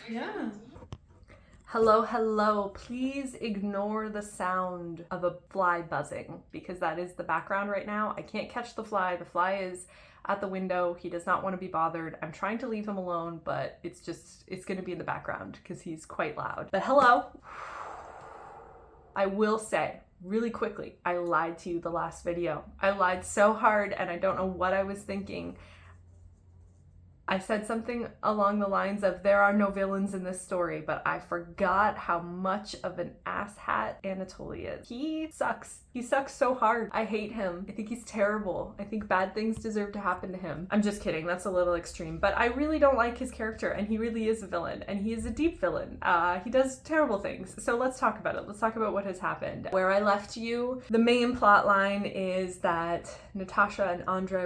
Yeah. Hello, hello. Please ignore the sound of a fly buzzing because that is the background right now. I can't catch the fly. The fly is at the window. He does not want to be bothered. I'm trying to leave him alone, but it's going to be in the background because he's quite loud. But hello. I will say really quickly, I lied to you the last video. I lied so hard and I don't know what I was thinking. I said something along the lines of there are no villains in this story, but I forgot how much of an asshat Anatoly is. He sucks. He sucks so hard. I hate him. I think he's terrible. I think bad things deserve to happen to him. I'm just kidding. That's a little extreme, but I really don't like his character, and he really is a villain, and he is a deep villain. He does terrible things. So let's talk about it. Let's talk about what has happened. Where I left you, the main plot line is that Natasha and Andrei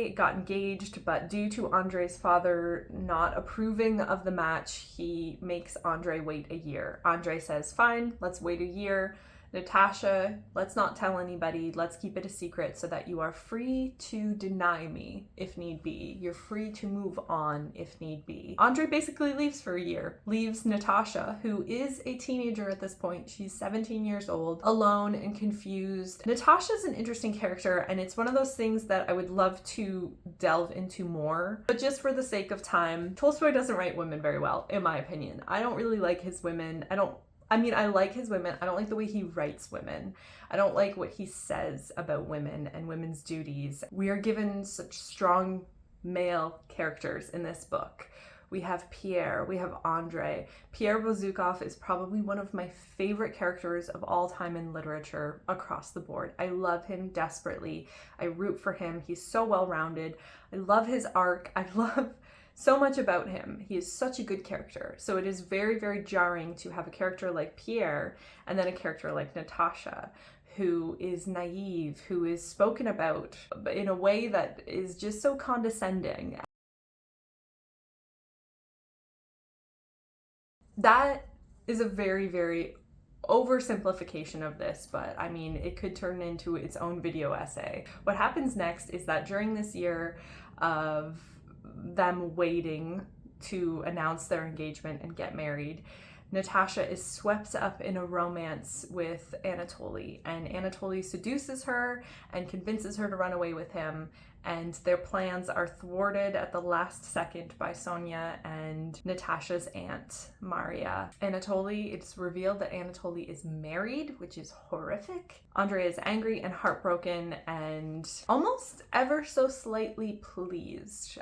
got engaged, but due to Andrei's father not approving of the match, he makes Andrei wait a year. Andrei says, fine, let's wait a year. Natasha, let's not tell anybody. Let's keep it a secret so that you are free to deny me if need be. You're free to move on if need be. Andrei basically leaves for a year, leaves Natasha, who is a teenager at this point. She's 17 years old, alone and confused. Natasha's an interesting character, and it's one of those things that I would love to delve into more. But just for the sake of time, Tolstoy doesn't write women very well, in my opinion. I don't really like his women. I like his women. I don't like the way he writes women. I don't like what he says about women and women's duties. We are given such strong male characters in this book. We have Pierre, we have Andrei. Pierre Bezukhov is probably one of my favorite characters of all time in literature across the board. I love him desperately. I root for him. He's so well-rounded. I love his arc. I love so much about him. He is such a good character. So it is very, very jarring to have a character like Pierre and then a character like Natasha, who is naive, who is spoken about in a way that is just so condescending. That is a very, very oversimplification of this, but I mean, it could turn into its own video essay. What happens next is that during this year of them waiting to announce their engagement and get married, Natasha is swept up in a romance with Anatoly, and Anatoly seduces her and convinces her to run away with him, and their plans are thwarted at the last second by Sonia and Natasha's aunt, Maria. It's revealed that Anatoly is married, which is horrific. Andrei is angry and heartbroken and almost ever so slightly pleased,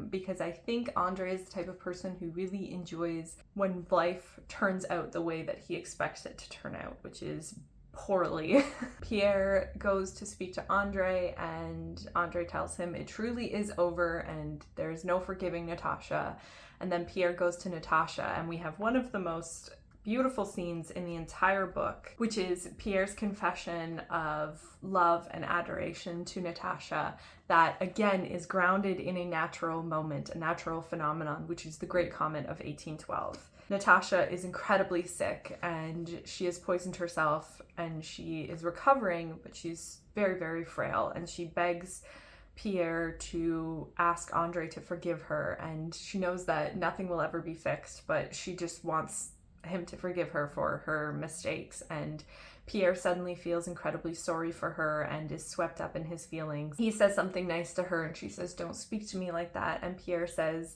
because I think Andrei is the type of person who really enjoys when life turns out the way that he expects it to turn out, which is poorly. Pierre goes to speak to Andrei, and Andrei tells him it truly is over and there's no forgiving Natasha. And then Pierre goes to Natasha, and we have one of the most beautiful scenes in the entire book, which is Pierre's confession of love and adoration to Natasha that again is grounded in a natural moment, a natural phenomenon, which is the Great Comet of 1812. Natasha is incredibly sick and she has poisoned herself and she is recovering, but she's very, very frail, and she begs Pierre to ask Andrei to forgive her, and she knows that nothing will ever be fixed, but she just wants him to forgive her for her mistakes. And Pierre suddenly feels incredibly sorry for her and is swept up in his feelings. He says something nice to her and she says, "Don't speak to me like that." And Pierre says,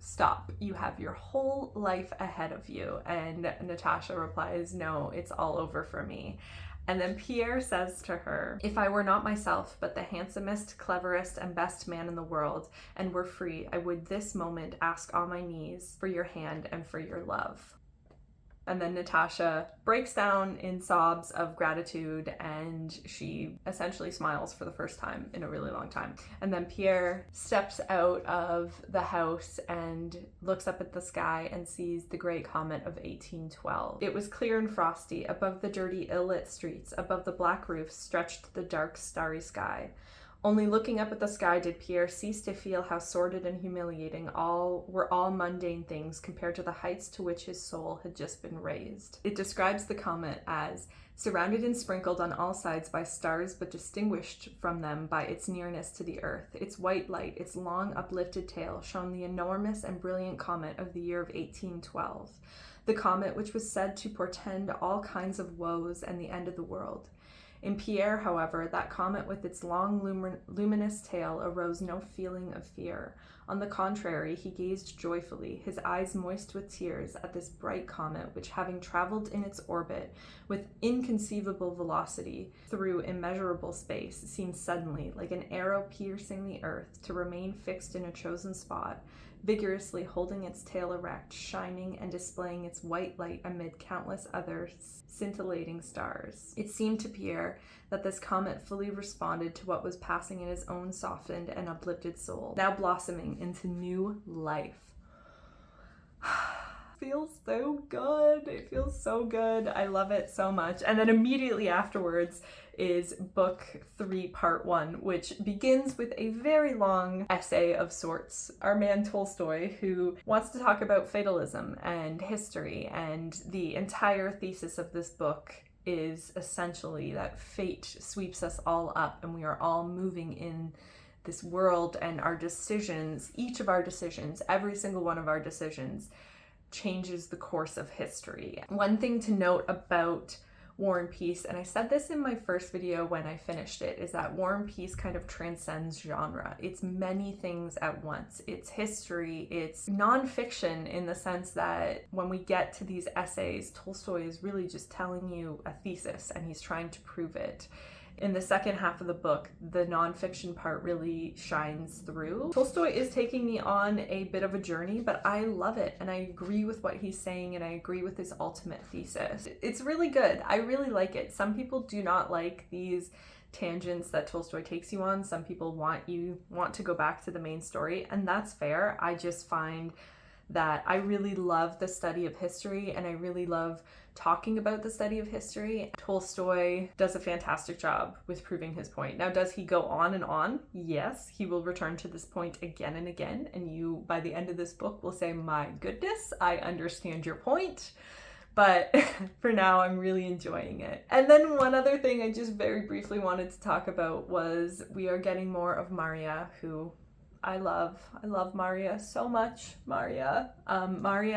Stop, you have your whole life ahead of you." And Natasha replies, "No, it's all over for me." And then Pierre says to her, "If I were not myself, but the handsomest, cleverest, and best man in the world, and were free, I would this moment ask on my knees for your hand and for your love." And then Natasha breaks down in sobs of gratitude, and she essentially smiles for the first time in a really long time. And then Pierre steps out of the house and looks up at the sky and sees the Great Comet of 1812. It was clear and frosty. Above the dirty, ill-lit streets, above the black roofs, stretched the dark, starry sky. Only looking up at the sky did Pierre cease to feel how sordid and humiliating all mundane things compared to the heights to which his soul had just been raised. It describes the comet as surrounded and sprinkled on all sides by stars, but distinguished from them by its nearness to the earth. Its white light, its long uplifted tail, shone the enormous and brilliant comet of the year of 1812, the comet which was said to portend all kinds of woes and the end of the world. In Pierre, however, that comet with its long luminous tail aroused no feeling of fear. On the contrary, he gazed joyfully, his eyes moist with tears, at this bright comet which, having traveled in its orbit with inconceivable velocity through immeasurable space, seemed suddenly, like an arrow piercing the earth, to remain fixed in a chosen spot, vigorously holding its tail erect, shining and displaying its white light amid countless other scintillating stars. It seemed to Pierre that this comet fully responded to what was passing in his own softened and uplifted soul, now blossoming into new life. Feels so good. It feels so good. I love it so much. And then immediately afterwards is book 3, part 1, which begins with a very long essay of sorts. Our man Tolstoy, who wants to talk about fatalism and history, and the entire thesis of this book is essentially that fate sweeps us all up and we are all moving in this world, and our decisions, each of our decisions, every single one of our decisions changes the course of history. One thing to note about War and Peace, and I said this in my first video when I finished it, is that War and Peace kind of transcends genre. It's many things at once. It's history, it's nonfiction in the sense that when we get to these essays, Tolstoy is really just telling you a thesis and he's trying to prove it. In the second half of the book, the nonfiction part really shines through. Tolstoy is taking me on a bit of a journey, but I love it and I agree with what he's saying and I agree with his ultimate thesis. It's really good. I really like it. Some people do not like these tangents that Tolstoy takes you on. Some people want to go back to the main story, and that's fair. I just find that I really love the study of history and I really love talking about the study of history. Tolstoy does a fantastic job with proving his point. Now, does he go on and on? Yes, he will return to this point again and again, and you, by the end of this book, will say, my goodness, I understand your point. But for now, I'm really enjoying it. And then one other thing I just very briefly wanted to talk about was we are getting more of Maria, who I love Maria so much. Maria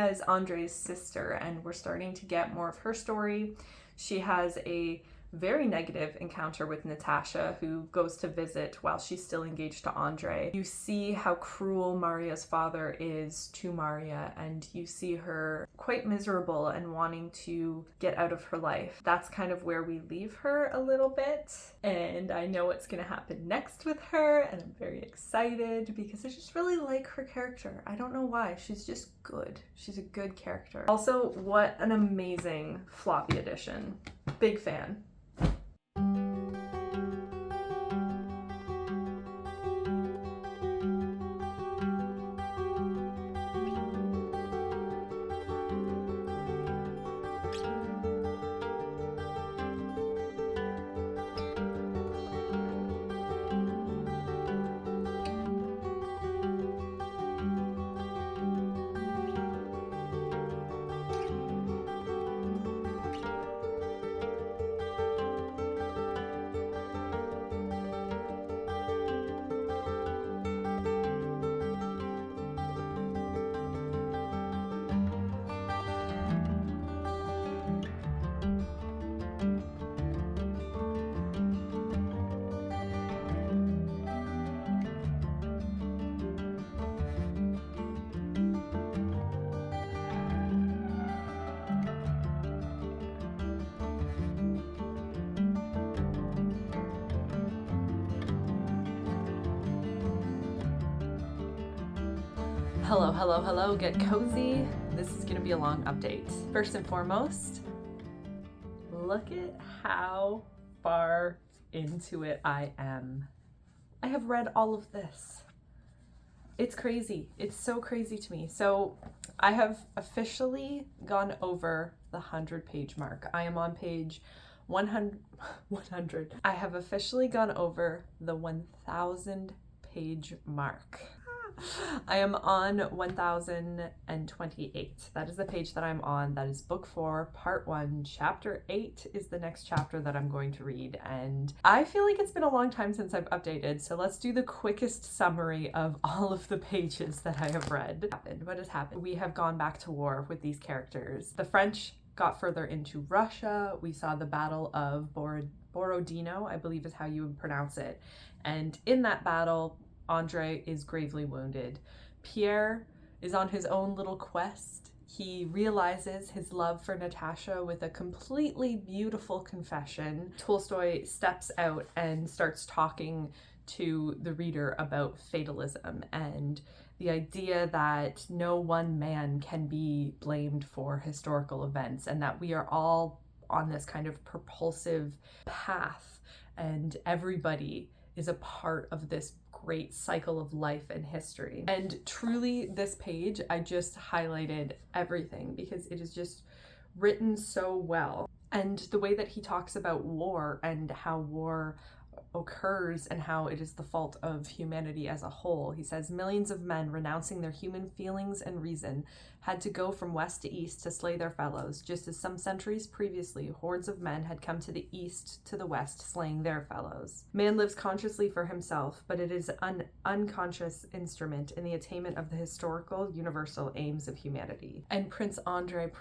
is Andrei's sister, and we're starting to get more of her story. She has a very negative encounter with Natasha, who goes to visit while she's still engaged to Andrei. You see how cruel Maria's father is to Maria, and you see her quite miserable and wanting to get out of her life. That's kind of where we leave her a little bit, and I know what's going to happen next with her, and I'm very excited because I just really like her character. I don't know why. She's just good. She's a good character. Also, what an amazing floppy edition. Big fan. Hello, get cozy. This is gonna be a long update. First and foremost, look at how far into it I am. I have read all of this. It's crazy. It's so crazy to me. So I have officially gone over the 100-page mark. I am on page 100. I have officially gone over the 1,000-page mark. I am on 1028. That is the page that I'm on. That is book 4, part 1. Chapter 8 is the next chapter that I'm going to read. And I feel like it's been a long time since I've updated. So let's do the quickest summary of all of the pages that I have read. What has happened? We have gone back to war with these characters. The French got further into Russia. We saw the Battle of Borodino, I believe is how you would pronounce it. And in that battle, Andre is gravely wounded. Pierre is on his own little quest. He realizes his love for Natasha with a completely beautiful confession. Tolstoy steps out and starts talking to the reader about fatalism and the idea that no one man can be blamed for historical events, and that we are all on this kind of propulsive path and everybody is a part of this great cycle of life and history. And truly, this page, I just highlighted everything because it is just written so well. And the way that he talks about war and how war occurs and how it is the fault of humanity as a whole. He says, millions of men renouncing their human feelings and reason had to go from west to east to slay their fellows, just as some centuries previously hordes of men had come to the east to the west, slaying their fellows. Man lives consciously for himself, but it is an unconscious instrument in the attainment of the historical universal aims of humanity. And Prince Andre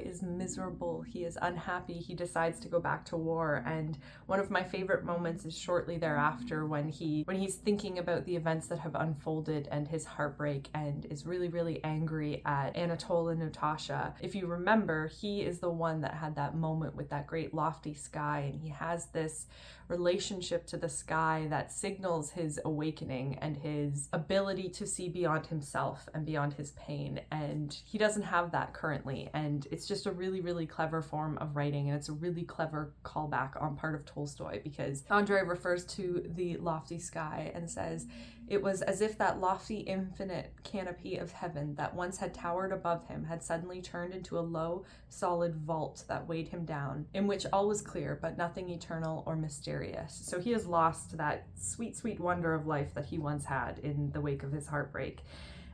is miserable. He is unhappy. He decides to go back to war, and one of my favorite moments is shortly thereafter when he's thinking about the events that have unfolded and his heartbreak, and is really angry at Anatole and Natasha. If you remember, he is the one that had that moment with that great lofty sky, and he has this relationship to the sky that signals his awakening and his ability to see beyond himself and beyond his pain, and he doesn't have that currently. And it's just a really clever form of writing, and it's a really clever callback on part of Tolstoy, because Andre refers to the lofty sky and says, "It was as if that lofty infinite canopy of heaven that once had towered above him had suddenly turned into a low, solid vault that weighed him down, in which all was clear, but nothing eternal or mysterious." So he has lost that sweet wonder of life that he once had in the wake of his heartbreak.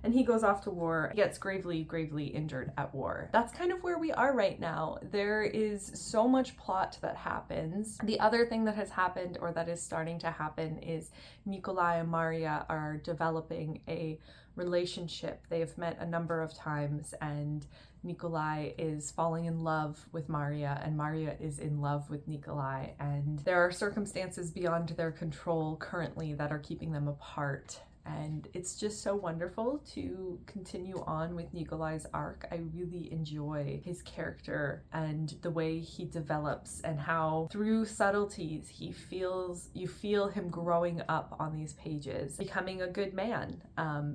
And he goes off to war. He gets gravely injured at war. That's kind of where we are right now. There is so much plot that happens. The other thing that has happened, or that is starting to happen, is Nikolai and Maria are developing a relationship. They have met a number of times, and Nikolai is falling in love with Maria, and Maria is in love with Nikolai, and there are circumstances beyond their control currently that are keeping them apart. And it's just so wonderful to continue on with Nikolai's arc. I really enjoy his character and the way he develops, and how through subtleties you feel him growing up on these pages, becoming a good man.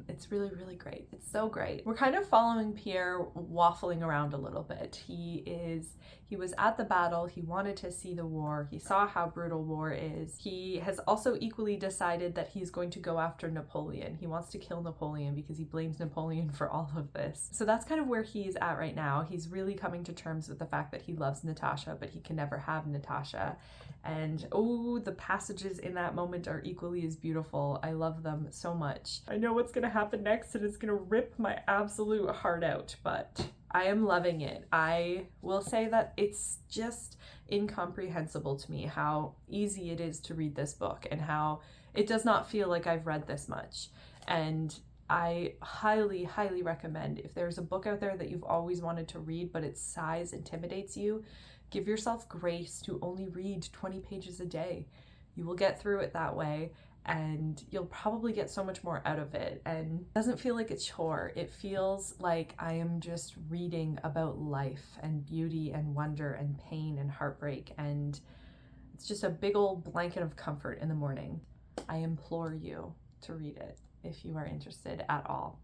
It's really great. It's so great. We're kind of following Pierre waffling around a little bit. He was at the battle. He wanted to see the war. He saw how brutal war is. He has also equally decided that he's going to go after Napoleon. He wants to kill Napoleon because he blames Napoleon for all of this. So that's kind of where he's at right now. He's really coming to terms with the fact that he loves Natasha, but he can never have Natasha. And oh, the passages in that moment are equally as beautiful. I love them so much. I know what's gonna happen next, and it's gonna rip my absolute heart out, but I am loving it. I will say that it's just incomprehensible to me how easy it is to read this book, and how it does not feel like I've read this much. And I highly recommend, if there's a book out there that you've always wanted to read but its size intimidates you, give yourself grace to only read 20 pages a day. You will get through it that way, and you'll probably get so much more out of it. And it doesn't feel like a chore. It feels like I am just reading about life and beauty and wonder and pain and heartbreak, and it's just a big old blanket of comfort in the morning. I implore you to read it if you are interested at all.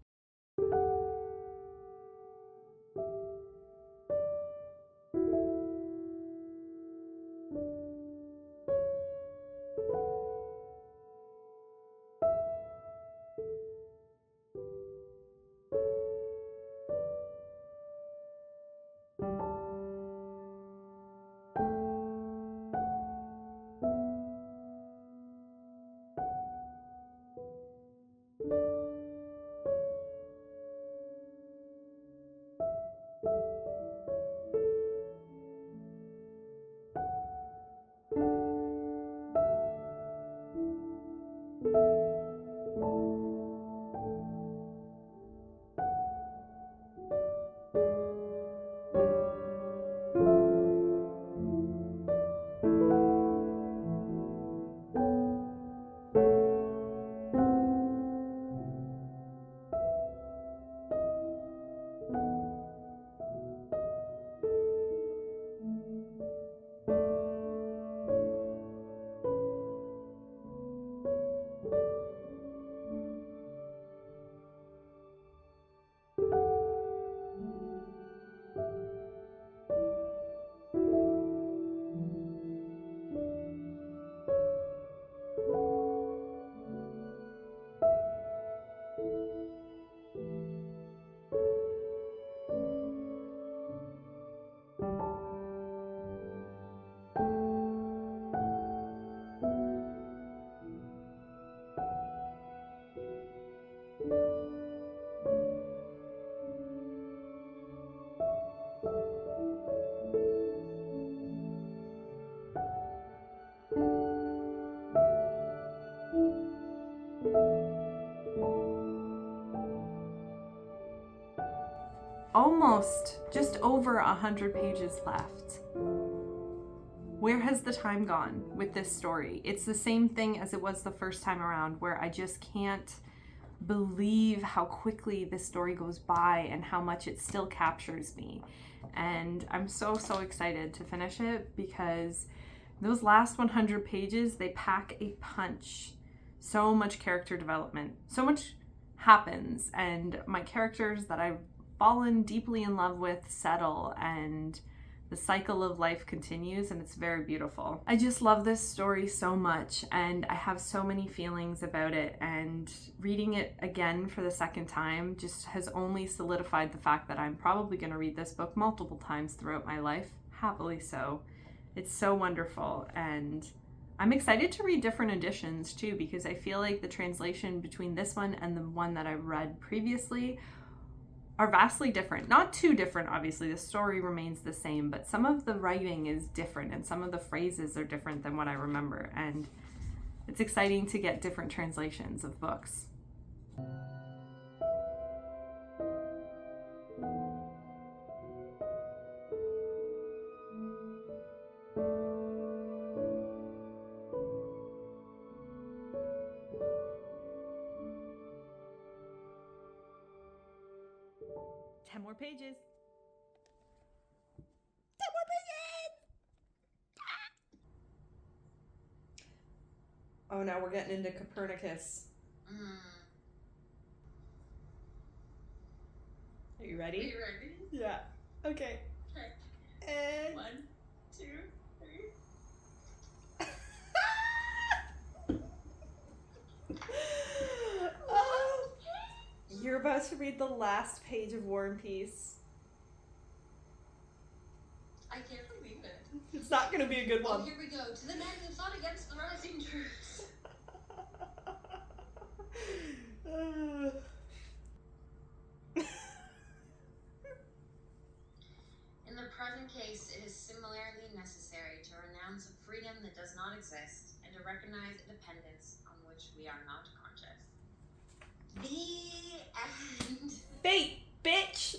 almost just over 100 pages left. Where has the time gone with this story? It's the same thing as it was the first time around, where I just can't believe how quickly this story goes by and how much it still captures me. And I'm so excited to finish it, because those last 100 pages, they pack a punch. So much character development, so much happens, and my characters that I've fallen deeply in love with settle, and the cycle of life continues, and it's very beautiful. I just love this story so much, and I have so many feelings about it, and reading it again for the second time just has only solidified the fact that I'm probably going to read this book multiple times throughout my life, happily so. It's so wonderful, and I'm excited to read different editions too, because I feel like the translation between this one and the one that I read previously are vastly different. Not too different, obviously, the story remains the same, but some of the writing is different and some of the phrases are different than what I remember, and it's exciting to get different translations of books. More pages. 10 more pages! Oh, now we're getting into Copernicus. Are you ready? Are you ready? Yeah. Okay. And 1, 2, 3. Oh, you're about to read the last page of War and Peace. I can't believe it. It's not going to be a good one. Oh, here we go. To the men who fought against the rising troops. In the present case, it is similarly necessary to renounce a freedom that does not exist and to recognize a dependence on which we are not conscious. The end. Fate, bitch!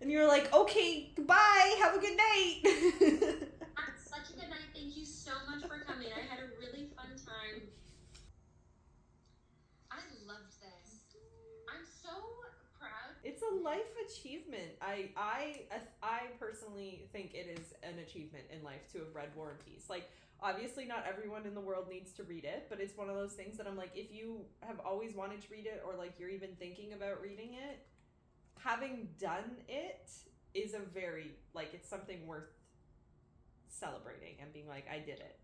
And you're like, okay, goodbye, have a good night. Had such a good night. Thank you so much for coming. I had a really fun time. I loved this. I'm so proud. It's a life achievement. I personally think it is an achievement in life to have read War and Peace. Like, obviously not everyone in the world needs to read it, but it's one of those things that I'm like, if you have always wanted to read it, or like you're even thinking about reading it, having done it is a very, like, it's something worth celebrating and being like, I did it.